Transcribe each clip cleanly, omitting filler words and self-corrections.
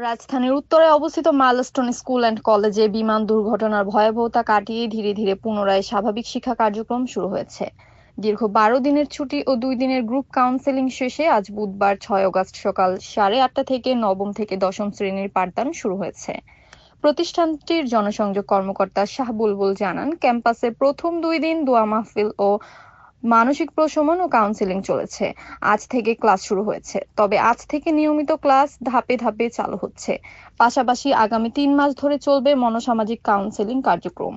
রাজধানীর উত্তরে অবস্থিত মাইলস্টোন স্কুল অ্যান্ড কলেজে বিমান দুর্ঘটনার ভয়াবহতা কাটিয়ে ধীরে ধীরে পুনরায় স্বাভাবিক শিক্ষা কার্যক্রম শুরু হয়েছে। দীর্ঘ 12 দিনের ছুটি ও 2 দিনের গ্রুপ কাউন্সেলিং শেষে আজ বুধবার 6 আগস্ট সকাল 8:30 থেকে নবম থেকে দশম শ্রেণীর পাঠদান শুরু হয়েছে। প্রতিষ্ঠানটির জনসংযোগ কর্মকর্তা শাহ বুলবুল জানান, ক্যাম্পাসে প্রথম 2 দিন দোয়া মাহফিল ও মানসিক প্রশমন ও কাউন্সেলিং চলেছে। আজ থেকে ক্লাস শুরু হয়েছে, তবে আজ থেকে নিয়মিত ক্লাস ধাপে ধাপে চালু হচ্ছে। পাশাপাশি আগামী 3 মাস ধরে চলবে মনোসামাজিক কাউন্সেলিং কার্যক্রম।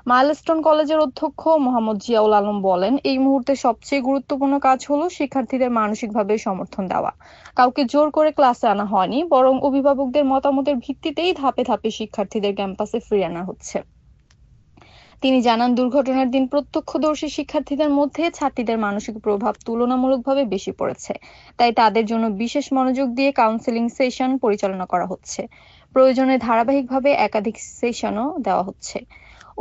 মাইলস্টোন কলেজের অধ্যক্ষ মোহাম্মদ জিয়াউল আলম বলেন, এই মুহূর্তে সবচেয়ে গুরুত্বপূর্ণ কাজ হলো শিক্ষার্থীদের মানসিকভাবে সমর্থন দেওয়া। কাউকে জোর করে ক্লাসে আনা হয়নি, বরং অভিভাবকদের মতামতের ভিত্তিতেই ধাপে ধাপে শিক্ষার্থীদের ক্যাম্পাসে ফিরিয়ে আনা হচ্ছে। তিনি জানান, দুর্ঘটনার দিন প্রত্যক্ষদর্শী শিক্ষার্থীদের মধ্যে ছাত্রীদের মানসিক প্রভাব তুলনামূলকভাবে বেশি পড়েছে। তাই তাদের জন্য বিশেষ মনোযোগ দিয়ে কাউন্সেলিং সেশন পরিচালনা করা হচ্ছে। প্রয়োজনে ধারাবাহিকভাবে একাধিক সেশনও দেওয়া হচ্ছে।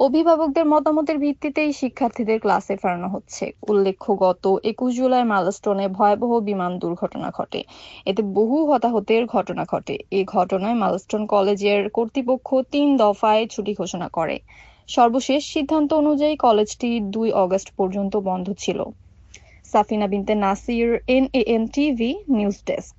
অভিভাবকদের মতামতের ভিত্তিতেই শিক্ষার্থীদের ক্লাসে ফেরানো হচ্ছে। উল্লেখ্য, গত 21 জুলাই মাইলস্টোনে ভয়াবহ বিমান দুর্ঘটনা ঘটে। এতে বহু হতাহতের ঘটনা ঘটে। এই ঘটনায় মাইলস্টোন কলেজের কর্তৃপক্ষ 3 দফায় ছুটি ঘোষণা করে। সর্বশেষ সিদ্ধান্ত অনুযায়ী কলেজটি 2 আগস্ট পর্যন্ত বন্ধ ছিল। সাফিনা বিনতে Nasir, NAN TV, news desk.